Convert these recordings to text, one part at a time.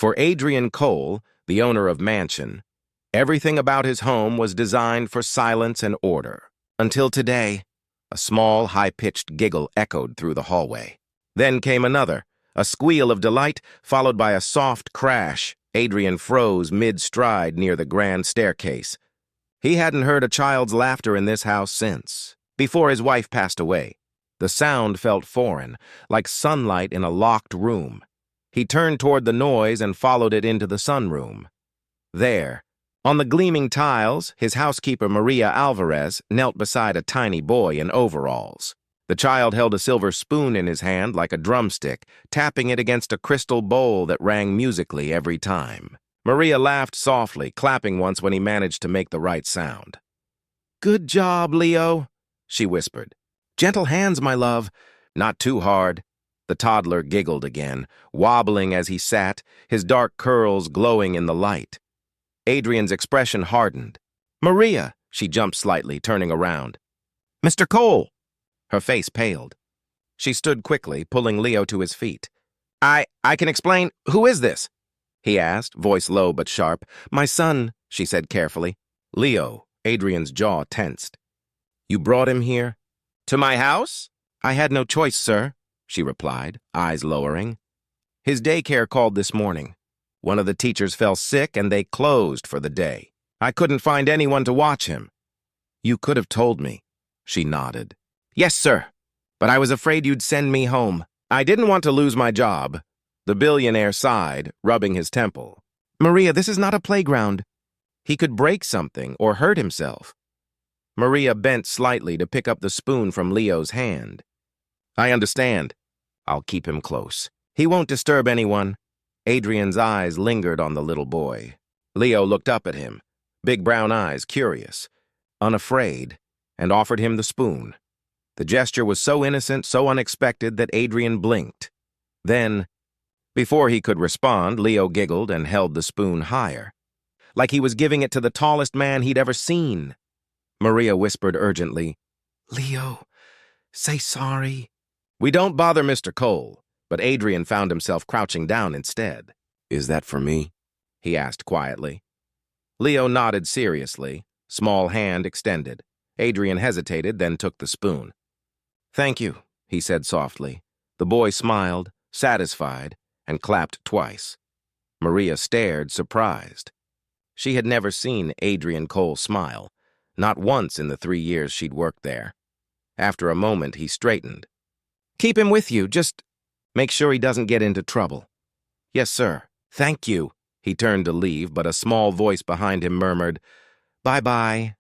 For Adrian Cole, the owner of Mansion, everything about his home was designed for silence and order. Until today, a small, high-pitched giggle echoed through the hallway. Then came another, a squeal of delight, followed by a soft crash. Adrian froze mid-stride near the grand staircase. He hadn't heard a child's laughter in this house since, before his wife passed away. The sound felt foreign, like sunlight in a locked room. He turned toward the noise and followed it into the sunroom. There, on the gleaming tiles, his housekeeper Maria Alvarez knelt beside a tiny boy in overalls. The child held a silver spoon in his hand like a drumstick, tapping it against a crystal bowl that rang musically every time. Maria laughed softly, clapping once when he managed to make the right sound. "Good job, Leo," she whispered. "Gentle hands, my love. Not too hard." The toddler giggled again, wobbling as he sat, his dark curls glowing in the light. Adrian's expression hardened. "Maria!" She jumped slightly, turning around. "Mr. Cole!" Her face paled. She stood quickly, pulling Leo to his feet. I can explain. Who is this?" he asked, voice low but sharp. "My son," she said carefully. "Leo." Adrian's jaw tensed. "You brought him here?" "To my house?" "I had no choice, sir," she replied, eyes lowering. "His daycare called this morning. One of the teachers fell sick and they closed for the day. I couldn't find anyone to watch him." "You could have told me," she nodded. "Yes, sir, but I was afraid you'd send me home. I didn't want to lose my job." The billionaire sighed, rubbing his temple. "Maria, this is not a playground. He could break something or hurt himself." Maria bent slightly to pick up the spoon from Leo's hand. "I understand. I'll keep him close. He won't disturb anyone." Adrian's eyes lingered on the little boy. Leo looked up at him, big brown eyes, curious, unafraid, and offered him the spoon. The gesture was so innocent, so unexpected that Adrian blinked. Then, before he could respond, Leo giggled and held the spoon higher, like he was giving it to the tallest man he'd ever seen. Maria whispered urgently, "Leo, say sorry." "We don't bother Mr. Cole," but Adrian found himself crouching down instead. "Is that for me?" he asked quietly. Leo nodded seriously, small hand extended. Adrian hesitated, then took the spoon. "Thank you," he said softly. The boy smiled, satisfied, and clapped twice. Maria stared, surprised. She had never seen Adrian Cole smile, not once in the 3 years she'd worked there. After a moment, he straightened. "Keep him with you, just make sure he doesn't get into trouble." "Yes, sir. Thank you." He turned to leave, but a small voice behind him murmured, "Bye-bye."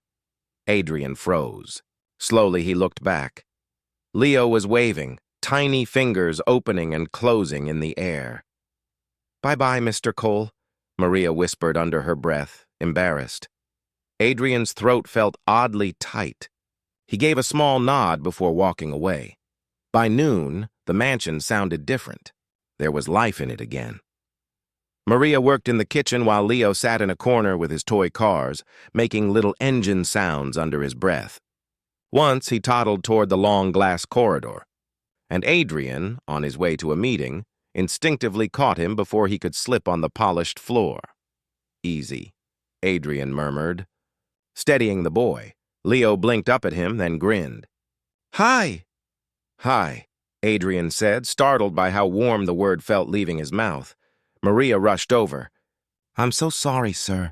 Adrian froze. Slowly, he looked back. Leo was waving, tiny fingers opening and closing in the air. "Bye-bye, Mr. Cole," Maria whispered under her breath, embarrassed. Adrian's throat felt oddly tight. He gave a small nod before walking away. By noon, the mansion sounded different. There was life in it again. Maria worked in the kitchen while Leo sat in a corner with his toy cars, making little engine sounds under his breath. Once he toddled toward the long glass corridor, and Adrian, on his way to a meeting, instinctively caught him before he could slip on the polished floor. "Easy," Adrian murmured. Steadying the boy, Leo blinked up at him, then grinned. "Hi." "Hi," Adrian said, startled by how warm the word felt leaving his mouth. Maria rushed over. "I'm so sorry, sir.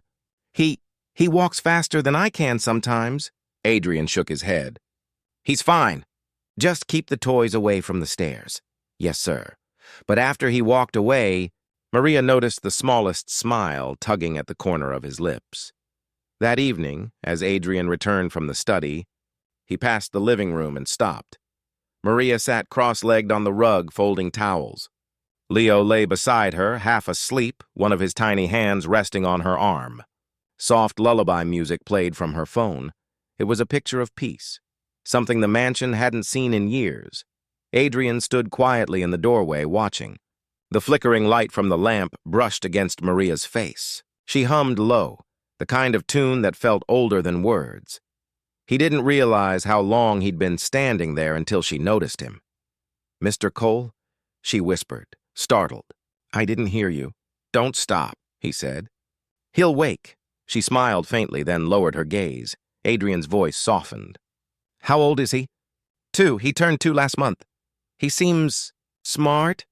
He walks faster than I can sometimes." Adrian shook his head. "He's fine. Just keep the toys away from the stairs." "Yes, sir." But after he walked away, Maria noticed the smallest smile tugging at the corner of his lips. That evening, as Adrian returned from the study, he passed the living room and stopped. Maria sat cross-legged on the rug, folding towels. Leo lay beside her, half asleep, one of his tiny hands resting on her arm. Soft lullaby music played from her phone. It was a picture of peace, something the mansion hadn't seen in years. Adrian stood quietly in the doorway, watching. The flickering light from the lamp brushed against Maria's face. She hummed low, the kind of tune that felt older than words. He didn't realize how long he'd been standing there until she noticed him. "Mr. Cole?" she whispered, startled. "I didn't hear you." Don't stop, he said. He'll wake. She smiled faintly, then lowered her gaze. Adrian's voice softened. How old is he? 2. He turned 2 last month. He seems smart.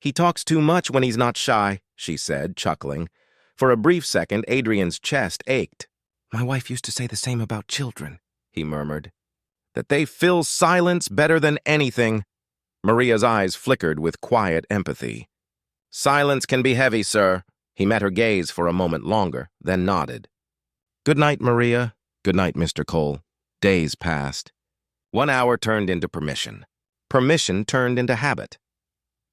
He talks too much when he's not shy, she said, chuckling. For a brief second, Adrian's chest ached. My wife used to say the same about children, he murmured. That they fill silence better than anything. Maria's eyes flickered with quiet empathy. Silence can be heavy, sir. He met her gaze for a moment longer, then nodded. Good night, Maria. Good night, Mr. Cole. Days passed. 1 hour turned into permission. Permission turned into habit.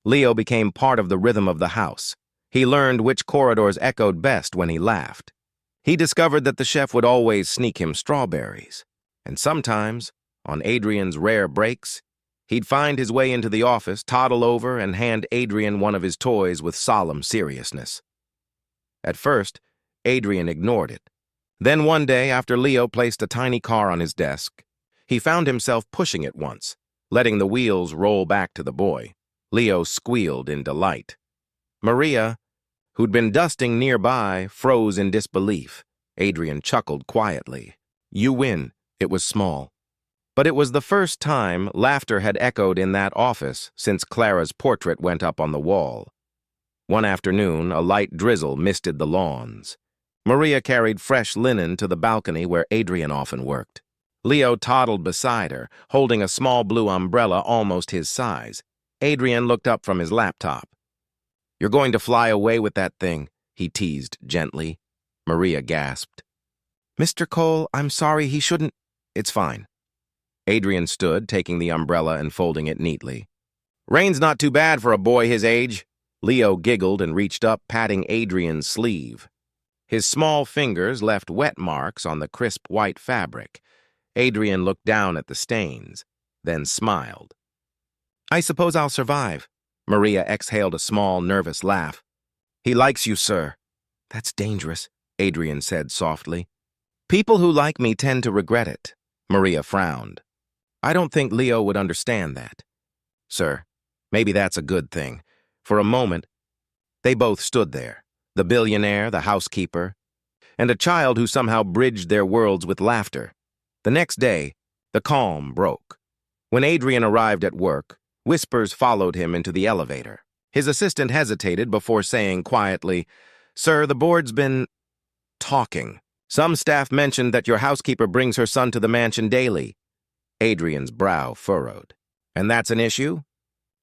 Leo became part of the rhythm of the house. He learned which corridors echoed best when he laughed. He discovered that the chef would always sneak him strawberries. And sometimes, on Adrian's rare breaks, he'd find his way into the office, toddle over, and hand Adrian one of his toys with solemn seriousness. At first, Adrian ignored it. Then one day, after Leo placed a tiny car on his desk, he found himself pushing it once, letting the wheels roll back to the boy. Leo squealed in delight. Maria, who'd been dusting nearby, froze in disbelief. Adrian chuckled quietly. You win. It was small. But it was the first time laughter had echoed in that office since Clara's portrait went up on the wall. One afternoon, a light drizzle misted the lawns. Maria carried fresh linen to the balcony where Adrian often worked. Leo toddled beside her, holding a small blue umbrella almost his size. Adrian looked up from his laptop. You're going to fly away with that thing, he teased gently. Maria gasped. Mr. Cole, I'm sorry, he shouldn't. It's fine. Adrian stood, taking the umbrella and folding it neatly. Rain's not too bad for a boy his age. Leo giggled and reached up, patting Adrian's sleeve. His small fingers left wet marks on the crisp white fabric. Adrian looked down at the stains, then smiled. I suppose I'll survive. Maria exhaled a small, nervous laugh. He likes you, sir. That's dangerous, Adrian said softly. People who like me tend to regret it. Maria frowned. I don't think Leo would understand that. Sir, maybe that's a good thing. For a moment, they both stood there, the billionaire, the housekeeper, and a child who somehow bridged their worlds with laughter. The next day, the calm broke. When Adrian arrived at work, whispers followed him into the elevator. His assistant hesitated before saying quietly, Sir, the board's been talking. Some staff mentioned that your housekeeper brings her son to the mansion daily. Adrian's brow furrowed. And that's an issue?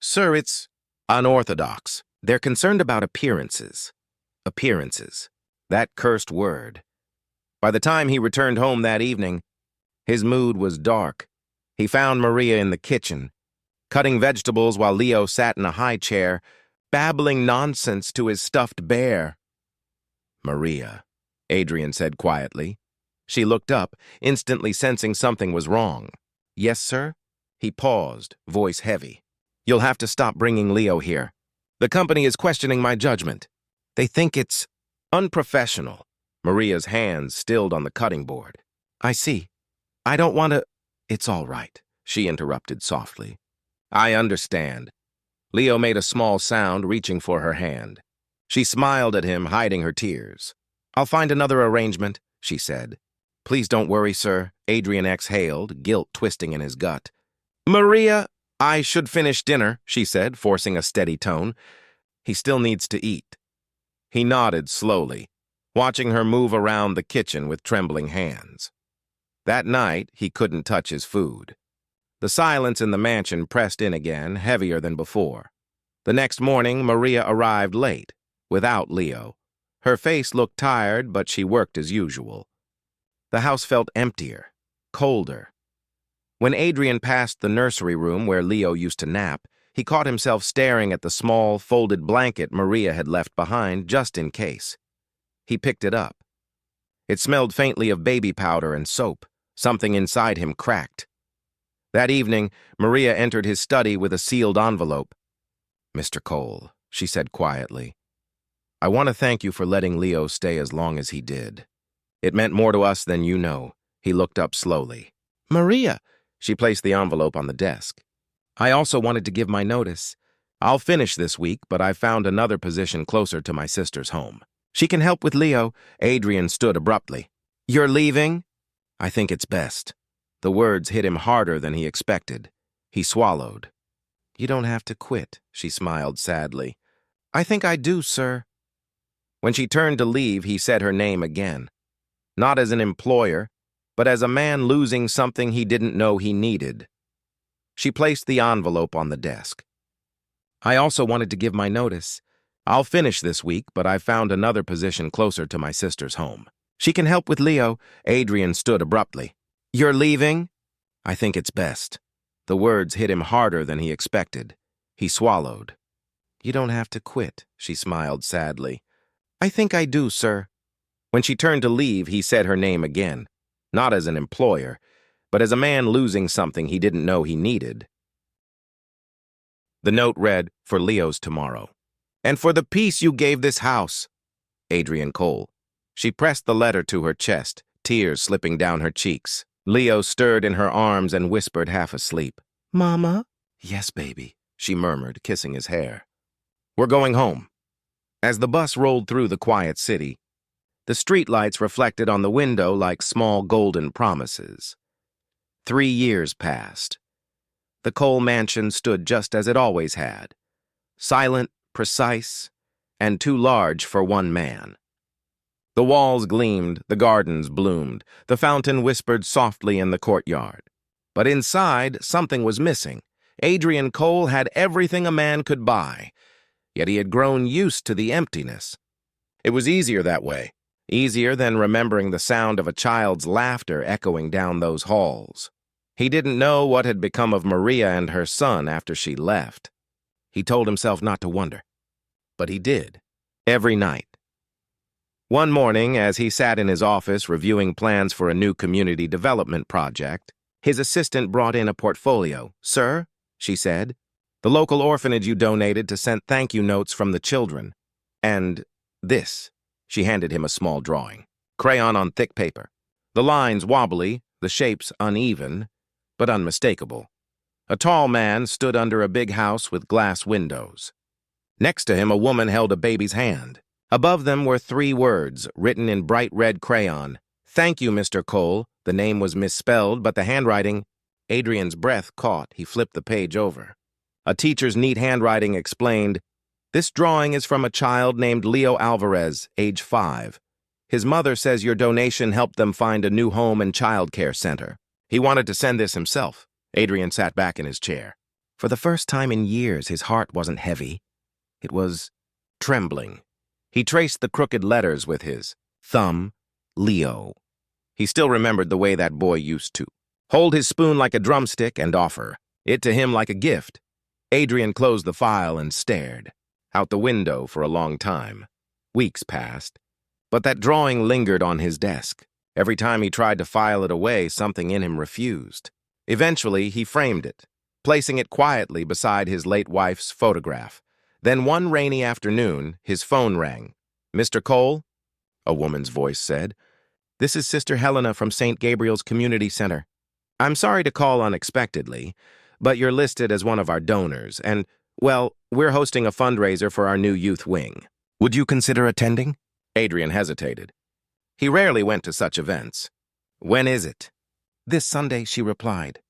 Sir, it's unorthodox. They're concerned about appearances. Appearances. That cursed word. By the time he returned home that evening, his mood was dark. He found Maria in the kitchen, cutting vegetables while Leo sat in a high chair, babbling nonsense to his stuffed bear. Maria, Adrian said quietly. She looked up, instantly sensing something was wrong. Yes, sir? He paused, voice heavy. You'll have to stop bringing Leo here. The company is questioning my judgment. They think it's unprofessional. Maria's hands stilled on the cutting board. I see. I don't want to... It's all right, she interrupted softly. I understand. Leo made a small sound, reaching for her hand. She smiled at him, hiding her tears. I'll find another arrangement, she said. Please don't worry, sir, Adrian exhaled, guilt twisting in his gut. Maria, I should finish dinner, she said, forcing a steady tone. He still needs to eat. He nodded slowly, watching her move around the kitchen with trembling hands. That night, he couldn't touch his food. The silence in the mansion pressed in again, heavier than before. The next morning, Maria arrived late, without Leo. Her face looked tired, but she worked as usual. The house felt emptier, colder. When Adrian passed the nursery room where Leo used to nap, he caught himself staring at the small, folded blanket Maria had left behind just in case. He picked it up. It smelled faintly of baby powder and soap. Something inside him cracked. That evening, Maria entered his study with a sealed envelope. Mr. Cole, she said quietly, I want to thank you for letting Leo stay as long as he did. It meant more to us than you know. He looked up slowly. Maria, she placed the envelope on the desk. I also wanted to give my notice. I'll finish this week, but I found another position closer to my sister's home. She can help with Leo. Adrian stood abruptly. You're leaving? I think it's best. The words hit him harder than he expected. He swallowed. You don't have to quit, she smiled sadly. I think I do, sir. When she turned to leave, he said her name again. Not as an employer, but as a man losing something he didn't know he needed. She placed the envelope on the desk. I also wanted to give my notice. I'll finish this week, but I found another position closer to my sister's home. She can help with Leo. Adrian stood abruptly. You're leaving? I think it's best. The words hit him harder than he expected. He swallowed. You don't have to quit, she smiled sadly. I think I do, sir. When she turned to leave, he said her name again. Not as an employer, but as a man losing something he didn't know he needed. The note read, for Leo's tomorrow. And for the peace you gave this house. Adrian Cole. She pressed the letter to her chest, tears slipping down her cheeks. Leo stirred in her arms and whispered half asleep. Mama? Yes, baby, she murmured, kissing his hair. We're going home. As the bus rolled through the quiet city, the streetlights reflected on the window like small golden promises. 3 years passed. The Cole mansion stood just as it always had, silent, precise, and too large for one man. The walls gleamed, the gardens bloomed, the fountain whispered softly in the courtyard. But inside, something was missing. Adrian Cole had everything a man could buy, yet he had grown used to the emptiness. It was easier that way, easier than remembering the sound of a child's laughter echoing down those halls. He didn't know what had become of Maria and her son after she left. He told himself not to wonder, but he did, every night. One morning, as he sat in his office reviewing plans for a new community development project, his assistant brought in a portfolio. Sir, she said, the local orphanage you donated to sent thank you notes from the children. And this, she handed him a small drawing, crayon on thick paper. The lines wobbly, the shapes uneven, but unmistakable. A tall man stood under a big house with glass windows. Next to him, a woman held a baby's hand. Above them were 3 words, written in bright red crayon. Thank you, Mr. Cole. The name was misspelled, but the handwriting... Adrian's breath caught. He flipped the page over. A teacher's neat handwriting explained, this drawing is from a child named Leo Alvarez, age 5. His mother says your donation helped them find a new home and child care center. He wanted to send this himself. Adrian sat back in his chair. For the first time in years, his heart wasn't heavy. It was trembling. He traced the crooked letters with his thumb, Leo. He still remembered the way that boy used to. Hold his spoon like a drumstick and offer it to him like a gift. Adrian closed the file and stared out the window for a long time. Weeks passed, but that drawing lingered on his desk. Every time he tried to file it away, something in him refused. Eventually, he framed it, placing it quietly beside his late wife's photograph. Then one rainy afternoon, his phone rang. Mr. Cole? A woman's voice said. This is Sister Helena from St. Gabriel's Community Center. I'm sorry to call unexpectedly, but you're listed as one of our donors, and, well, we're hosting a fundraiser for our new youth wing. Would you consider attending? Adrian hesitated. He rarely went to such events. When is it? This Sunday, she replied.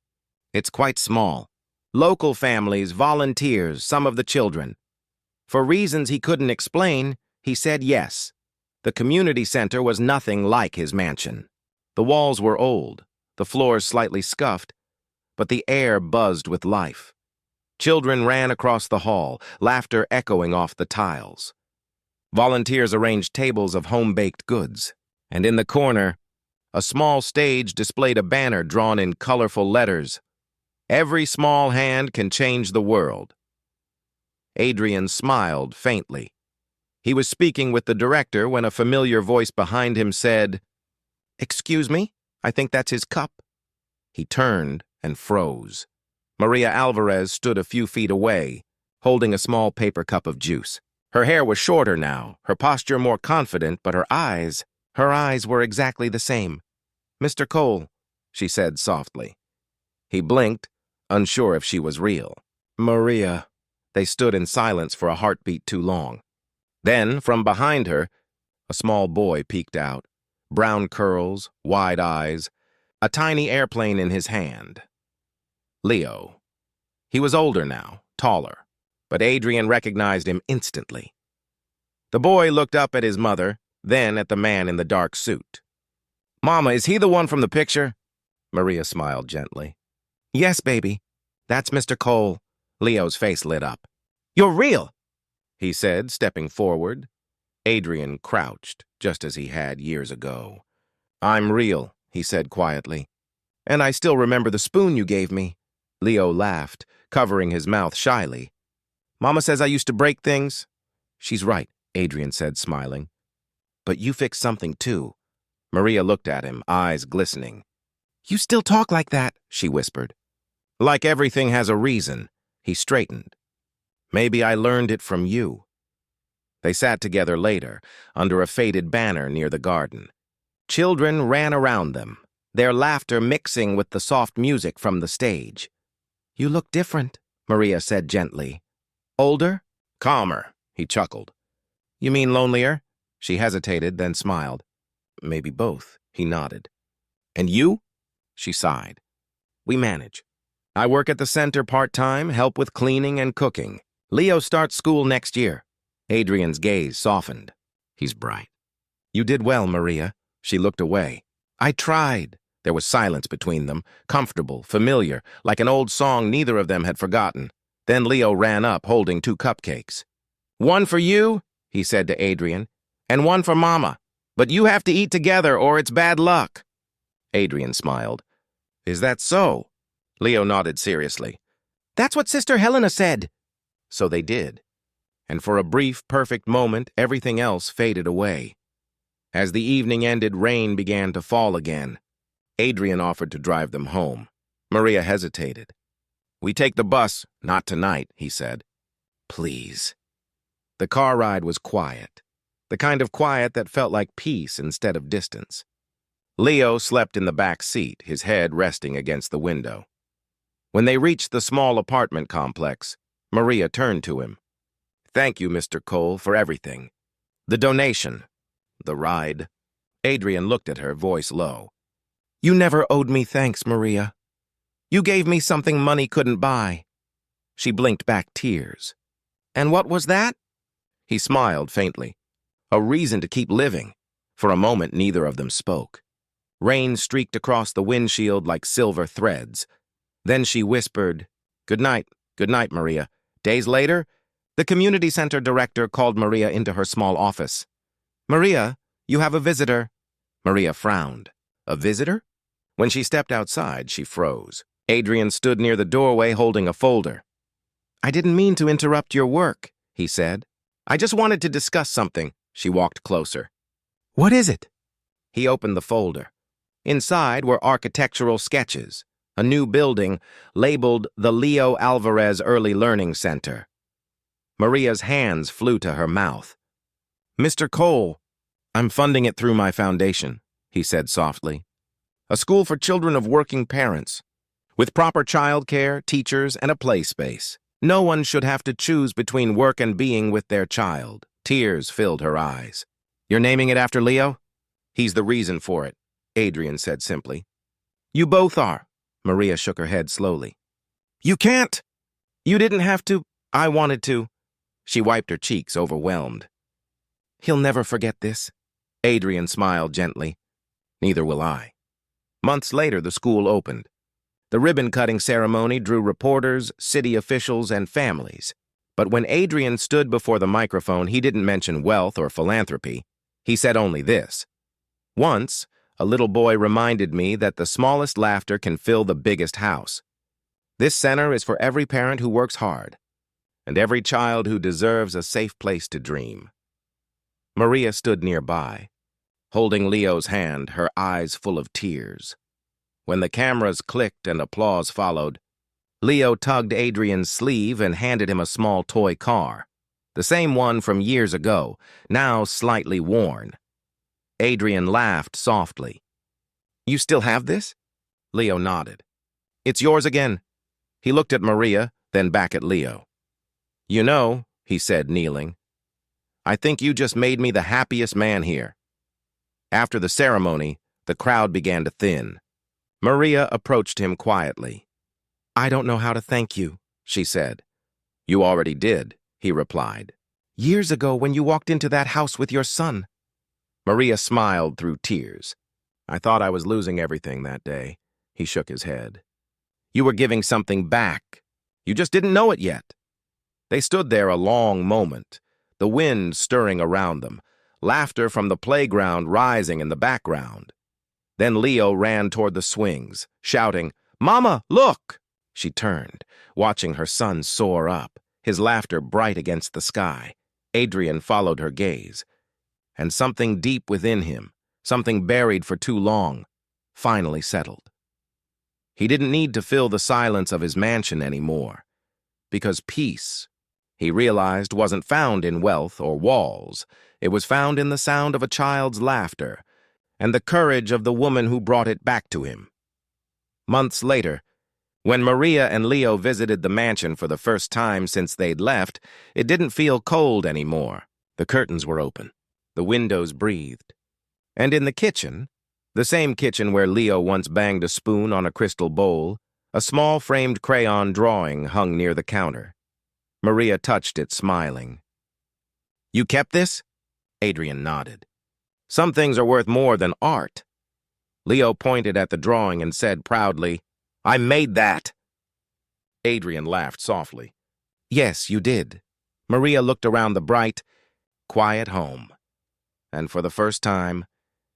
It's quite small. Local families, volunteers, some of the children. For reasons he couldn't explain, he said yes. The community center was nothing like his mansion. The walls were old, the floors slightly scuffed, but the air buzzed with life. Children ran across the hall, laughter echoing off the tiles. Volunteers arranged tables of home-baked goods, and in the corner, a small stage displayed a banner drawn in colorful letters. Every small hand can change the world. Adrian smiled faintly. He was speaking with the director when a familiar voice behind him said, Excuse me, I think that's his cup. He turned and froze. Maria Alvarez stood a few feet away, holding a small paper cup of juice. Her hair was shorter now, her posture more confident, but her eyes were exactly the same. Mr. Cole, she said softly. He blinked, unsure if she was real. Maria, They stood in silence for a heartbeat too long. Then, from behind her, a small boy peeked out. Brown curls, wide eyes, a tiny airplane in his hand. Leo. He was older now, taller, but Adrian recognized him instantly. The boy looked up at his mother, then at the man in the dark suit. "Mama, is he the one from the picture?" Maria smiled gently. "Yes, baby. That's Mr. Cole." Leo's face lit up. "You're real," he said, stepping forward. Adrian crouched, just as he had years ago. "I'm real," he said quietly. "And I still remember the spoon you gave me." Leo laughed, covering his mouth shyly. "Mama says I used to break things." "She's right," Adrian said, smiling. "But you fixed something, too." Maria looked at him, eyes glistening. "You still talk like that," she whispered. "Like everything has a reason." He straightened. "Maybe I learned it from you." They sat together later, under a faded banner near the garden. Children ran around them, their laughter mixing with the soft music from the stage. "You look different," Maria said gently. "Older?" "Calmer," he chuckled. "You mean lonelier?" She hesitated, then smiled. "Maybe both," he nodded. "And you?" She sighed. "We manage. I work at the center part-time, help with cleaning and cooking. Leo starts school next year." Adrian's gaze softened. "He's bright." "You did well, Maria." She looked away. "I tried." There was silence between them, comfortable, familiar, like an old song neither of them had forgotten. Then Leo ran up, holding 2 cupcakes. "One for you," he said to Adrian, "and one for Mama. But you have to eat together or it's bad luck." Adrian smiled. "Is that so?" Leo nodded seriously. "That's what Sister Helena said." So they did. And for a brief, perfect moment, everything else faded away. As the evening ended, rain began to fall again. Adrian offered to drive them home. Maria hesitated. "We take the bus, not tonight," he said. "Please." The car ride was quiet, the kind of quiet that felt like peace instead of distance. Leo slept in the back seat, his head resting against the window. When they reached the small apartment complex, Maria turned to him. "Thank you, Mr. Cole, for everything. The donation, the ride." Adrian looked at her, voice low. "You never owed me thanks, Maria. You gave me something money couldn't buy." She blinked back tears. "And what was that?" He smiled faintly. "A reason to keep living." For a moment, neither of them spoke. Rain streaked across the windshield like silver threads. Then she whispered, Good night, Maria." Days later, the community center director called Maria into her small office. "Maria, you have a visitor." Maria frowned. "A visitor?" When she stepped outside, she froze. Adrian stood near the doorway holding a folder. "I didn't mean to interrupt your work," he said. "I just wanted to discuss something." She walked closer. "What is it?" He opened the folder. Inside were architectural sketches, a new building labeled the Leo Alvarez Early Learning Center. Maria's hands flew to her mouth. "Mr. Cole, I'm funding it through my foundation," he said softly. "A school for children of working parents, with proper childcare, teachers, and a play space. No one should have to choose between work and being with their child." Tears filled her eyes. "You're naming it after Leo?" "He's the reason for it," Adrian said simply. "You both are." Maria shook her head slowly. "You can't." "You didn't have to. I wanted to." She wiped her cheeks, overwhelmed. "He'll never forget this." Adrian smiled gently. "Neither will I." Months later, the school opened. The ribbon-cutting ceremony drew reporters, city officials, and families. But when Adrian stood before the microphone, he didn't mention wealth or philanthropy. He said only this. "Once, a little boy reminded me that the smallest laughter can fill the biggest house. This center is for every parent who works hard, and every child who deserves a safe place to dream." Maria stood nearby, holding Leo's hand, her eyes full of tears. When the cameras clicked and applause followed, Leo tugged Adrian's sleeve and handed him a small toy car, the same one from years ago, now slightly worn. Adrian laughed softly. "You still have this?" Leo nodded. "It's yours again." He looked at Maria, then back at Leo. You know, he said, kneeling, I think you just made me the happiest man here. After the ceremony, the crowd began to thin. Maria approached him quietly. I don't know how to thank you, she said. You already did, he replied. Years ago when you walked into that house with your son. Maria smiled through tears. I thought I was losing everything that day. He shook his head. You were giving something back. You just didn't know it yet. They stood there a long moment, the wind stirring around them, laughter from the playground rising in the background. Then Leo ran toward the swings, shouting, Mama, look! She turned, watching her son soar up, his laughter bright against the sky. Adrian followed her gaze, and something deep within him, something buried for too long, finally settled. He didn't need to fill the silence of his mansion anymore, because peace, he realized, wasn't found in wealth or walls. It was found in the sound of a child's laughter and the courage of the woman who brought it back to him. Months later, when Maria and Leo visited the mansion for the first time since they'd left, it didn't feel cold anymore. The curtains were open. The windows breathed. And in the kitchen, the same kitchen where Leo once banged a spoon on a crystal bowl, a small framed crayon drawing hung near the counter. Maria touched it, smiling. You kept this? Adrian nodded. Some things are worth more than art. Leo pointed at the drawing and said proudly, I made that. Adrian laughed softly. Yes, you did. Maria looked around the bright, quiet home, and for the first time,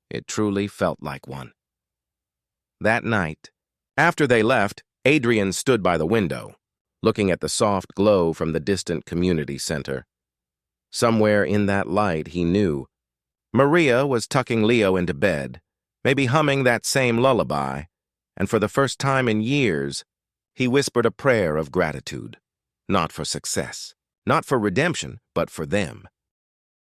it truly felt like one. That night, after they left, Adrian stood by the window, looking at the soft glow from the distant community center. Somewhere in that light, he knew Maria was tucking Leo into bed, maybe humming that same lullaby, and for the first time in years, he whispered a prayer of gratitude, not for success, not for redemption, but for them.